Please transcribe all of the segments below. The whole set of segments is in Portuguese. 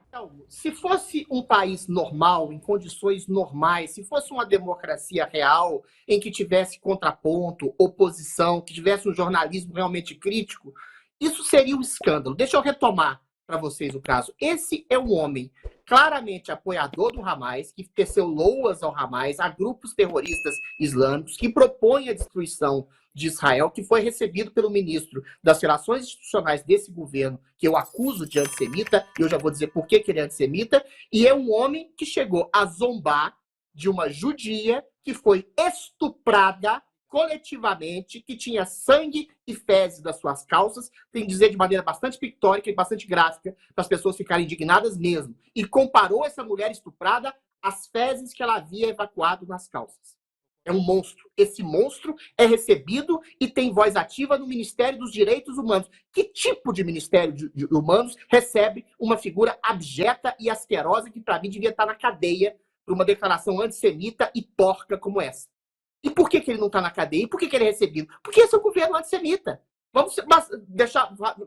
Então, se fosse um país normal, em condições normais, se fosse uma democracia real, em que tivesse contraponto, oposição, que tivesse um jornalismo realmente crítico, isso seria um escândalo. Deixa eu retomar para vocês o caso. Esse é um homem claramente apoiador do Hamas, que teceu loas ao Hamas, a grupos terroristas islâmicos, que propõe a destruição de Israel, que foi recebido pelo ministro das Relações Institucionais desse governo, que eu acuso de antissemita, e eu já vou dizer por que ele é antissemita, e é um homem que chegou a zombar de uma judia que foi estuprada coletivamente, que tinha sangue e fezes das suas calças, tem que dizer de maneira bastante pictórica e bastante gráfica, para as pessoas ficarem indignadas mesmo, e comparou essa mulher estuprada às fezes que ela havia evacuado nas calças. É um monstro. Esse monstro é recebido e tem voz ativa no Ministério dos Direitos Humanos. Que tipo de Ministério de Humanos recebe uma figura abjeta e asquerosa que, para mim, devia estar na cadeia por uma declaração antissemita e porca como essa? E por que ele não está na cadeia? E por que ele é recebido? Porque esse é um governo antissemita. Vamos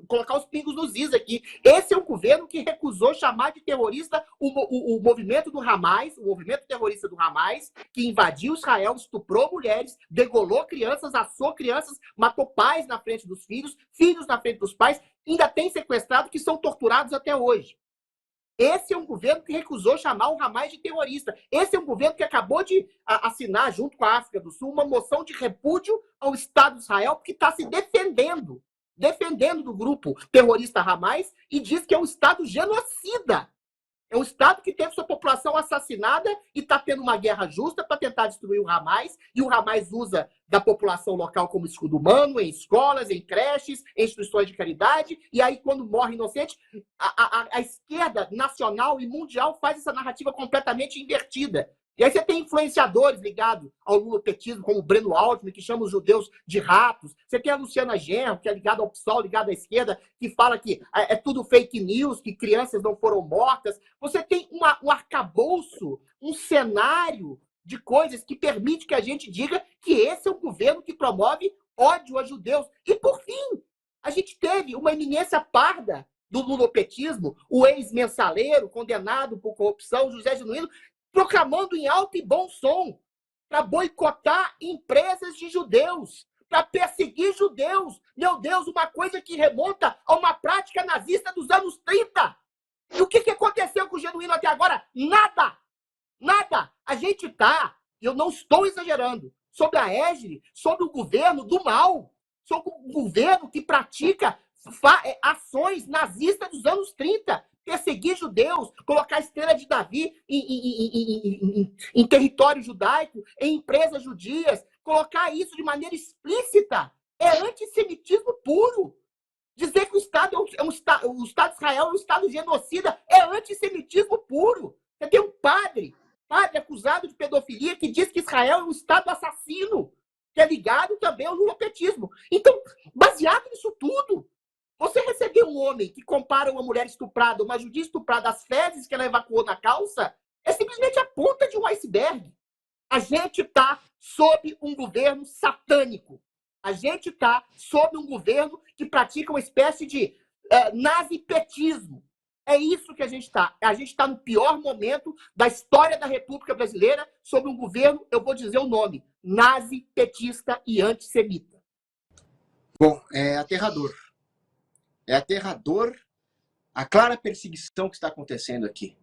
colocar os pingos nos is aqui. Esse é um governo que recusou chamar de terrorista o movimento do Hamas, o movimento terrorista do Hamas, que invadiu Israel, estuprou mulheres, degolou crianças, assou crianças, matou pais na frente dos filhos, filhos na frente dos pais, ainda tem sequestrados que são torturados até hoje. Esse é um governo que recusou chamar o Hamas de terrorista. Esse é um governo que acabou de assinar, junto com a África do Sul, uma moção de repúdio ao Estado de Israel, porque está se defendendo do grupo terrorista Hamas, e diz que é um Estado genocida. É um Estado que teve sua população assassinada e está tendo uma guerra justa para tentar destruir o Hamas, e o Hamas usa da população local como escudo humano, em escolas, em creches, em instituições de caridade, e aí quando morre inocente, a esquerda nacional e mundial faz essa narrativa completamente invertida. E aí você tem influenciadores ligados ao lulopetismo, como o Breno Altman, que chama os judeus de ratos. Você tem a Luciana Genro, que é ligada ao PSOL, ligada à esquerda, que fala que é tudo fake news, que crianças não foram mortas. Você tem um arcabouço, um cenário de coisas que permite que a gente diga que esse é um governo que promove ódio a judeus. E, por fim, a gente teve uma eminência parda do lulopetismo, o ex-mensaleiro, condenado por corrupção, José Genuíno, proclamando em alto e bom som para boicotar empresas de judeus, para perseguir judeus. Meu Deus, uma coisa que remonta a uma prática nazista dos anos 30. E o que aconteceu com o Genuíno até agora? Nada! Nada! A gente está, eu não estou exagerando, sob a égide, sob o governo do mal, sob o governo que pratica ações nazistas dos anos 30. Perseguir judeus, colocar a estrela de Davi em território judaico, em empresas judias, colocar isso de maneira explícita, é antissemitismo puro. Dizer que o Estado o Estado de Israel é um Estado genocida é antissemitismo puro. Você tem um padre acusado de pedofilia, que diz que Israel é um Estado assassino, que é ligado também ao lulopetismo. Então, baseado nisso tudo, você receber um homem que compara uma mulher estuprada, uma judia estuprada, as fezes que ela evacuou na calça, é simplesmente a ponta de um iceberg. A gente está sob um governo satânico. A gente está sob um governo que pratica uma espécie de nazipetismo. É isso que a gente está. A gente está no pior momento da história da República Brasileira sob um governo, eu vou dizer o nome, nazipetista e antissemita. Bom, é aterrador. É aterrador a clara perseguição que está acontecendo aqui.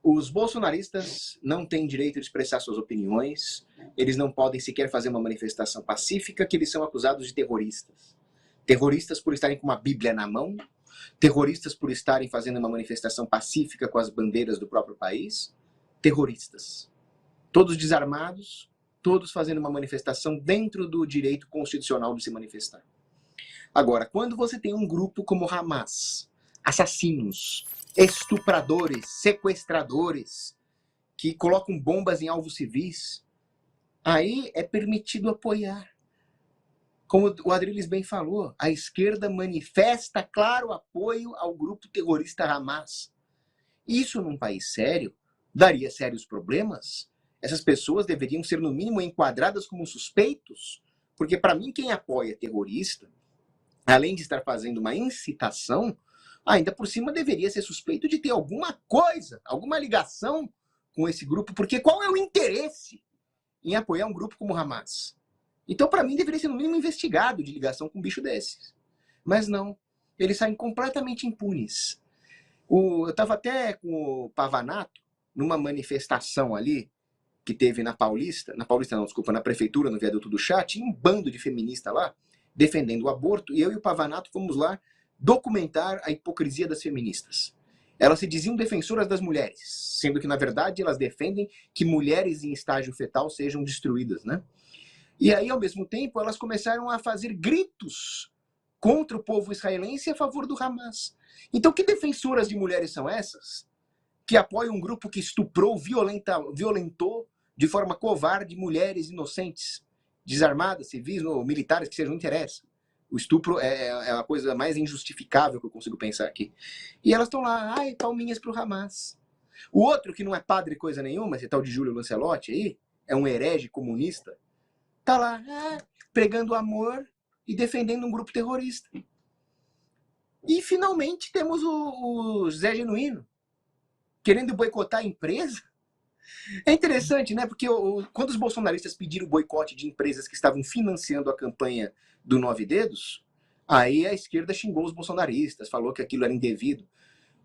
Os bolsonaristas não têm direito de expressar suas opiniões, eles não podem sequer fazer uma manifestação pacífica, que eles são acusados de terroristas. Terroristas por estarem com uma Bíblia na mão, terroristas por estarem fazendo uma manifestação pacífica com as bandeiras do próprio país, terroristas. Todos desarmados, todos fazendo uma manifestação dentro do direito constitucional de se manifestar. Agora, quando você tem um grupo como Hamas, assassinos, estupradores, sequestradores, que colocam bombas em alvos civis, aí é permitido apoiar. Como o Adriles bem falou, a esquerda manifesta claro apoio ao grupo terrorista Hamas. Isso, num país sério, daria sérios problemas. Essas pessoas deveriam ser, no mínimo, enquadradas como suspeitos, porque, para mim, quem apoia terrorista, além de estar fazendo uma incitação, ainda por cima deveria ser suspeito de ter alguma coisa, alguma ligação com esse grupo, porque qual é o interesse em apoiar um grupo como o Hamas? Então, para mim, deveria ser no mínimo investigado de ligação com um bicho desses. Mas não, eles saem completamente impunes. Eu estava até com o Pavanato numa manifestação ali que teve na prefeitura, no viaduto do Chá, tinha um bando de feministas lá defendendo o aborto, e eu e o Pavanato fomos lá documentar a hipocrisia das feministas. Elas se diziam defensoras das mulheres, sendo que, na verdade, elas defendem que mulheres em estágio fetal sejam destruídas, né? E aí, ao mesmo tempo, elas começaram a fazer gritos contra o povo israelense a favor do Hamas. Então, que defensoras de mulheres são essas? Que apoiam um grupo que estuprou, violentou de forma covarde mulheres inocentes, desarmadas, civis ou militares, que seja, não interessa. O estupro é a coisa mais injustificável que eu consigo pensar aqui. E elas estão lá, ai, palminhas pro Hamas. O outro, que não é padre coisa nenhuma, esse tal de Júlio Lancelotti aí, é um herege comunista, tá lá, pregando amor e defendendo um grupo terrorista. E, finalmente, temos o Zé Genuíno, querendo boicotar a empresa. É interessante, né? Porque quando os bolsonaristas pediram o boicote de empresas que estavam financiando a campanha do 9 Dedos, aí a esquerda xingou os bolsonaristas, falou que aquilo era indevido.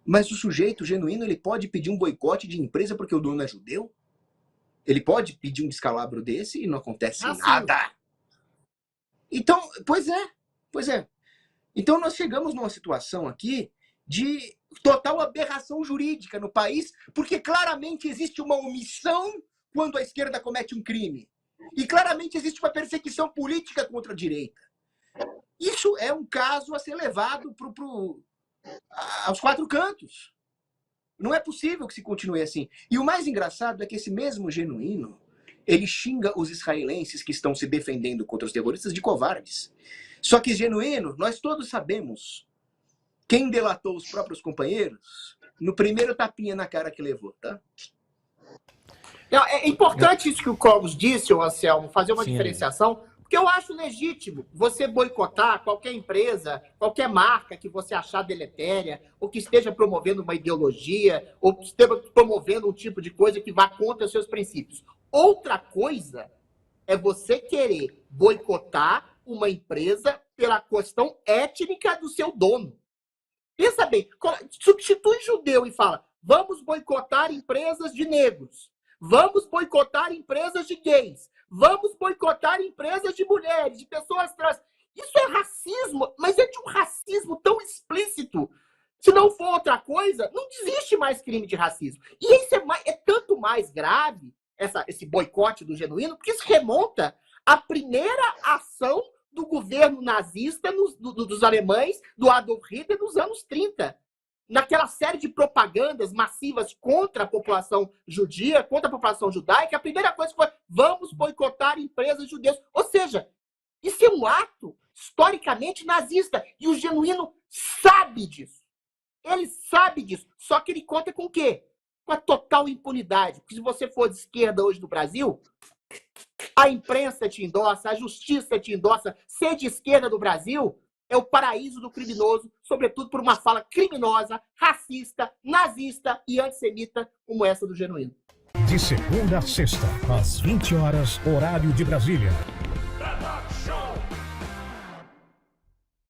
Mas o sujeito genuíno, ele pode pedir um boicote de empresa porque o dono é judeu? Ele pode pedir um descalabro desse e não acontece nada. Então, pois é. Então nós chegamos numa situação aqui de total aberração jurídica no país, porque claramente existe uma omissão quando a esquerda comete um crime. E claramente existe uma perseguição política contra a direita. Isso é um caso a ser levado aos quatro cantos. Não é possível que se continue assim. E o mais engraçado é que esse mesmo Genuíno, ele xinga os israelenses que estão se defendendo contra os terroristas de covardes. Só que, Genuíno, nós todos sabemos quem delatou os próprios companheiros no primeiro tapinha na cara que levou, tá? É importante isso que o Cogos disse, Anselmo, fazer uma diferenciação, porque eu acho legítimo você boicotar qualquer empresa, qualquer marca que você achar deletéria, ou que esteja promovendo uma ideologia, ou que esteja promovendo um tipo de coisa que vá contra os seus princípios. Outra coisa é você querer boicotar uma empresa pela questão étnica do seu dono. Pensa bem, substitui judeu e fala, vamos boicotar empresas de negros, vamos boicotar empresas de gays, vamos boicotar empresas de mulheres, de pessoas trans. Isso é racismo, mas é de um racismo tão explícito. Se não for outra coisa, não existe mais crime de racismo. E isso é tanto mais grave, esse boicote do Genuíno, porque isso remonta à primeira ação do governo nazista dos alemães, do Adolf Hitler, nos anos 30. Naquela série de propagandas massivas contra a população judia, contra a população judaica, a primeira coisa foi, vamos boicotar empresas judias. Ou seja, isso é um ato historicamente nazista. E o Genuíno sabe disso. Ele sabe disso. Só que ele conta com o quê? Com a total impunidade. Porque se você for de esquerda hoje no Brasil, a imprensa te endossa, a justiça te endossa. Ser de esquerda no Brasil é o paraíso do criminoso, sobretudo por uma fala criminosa, racista, nazista e antissemita como essa do Genuíno. De segunda a sexta, às 20 horas, horário de Brasília.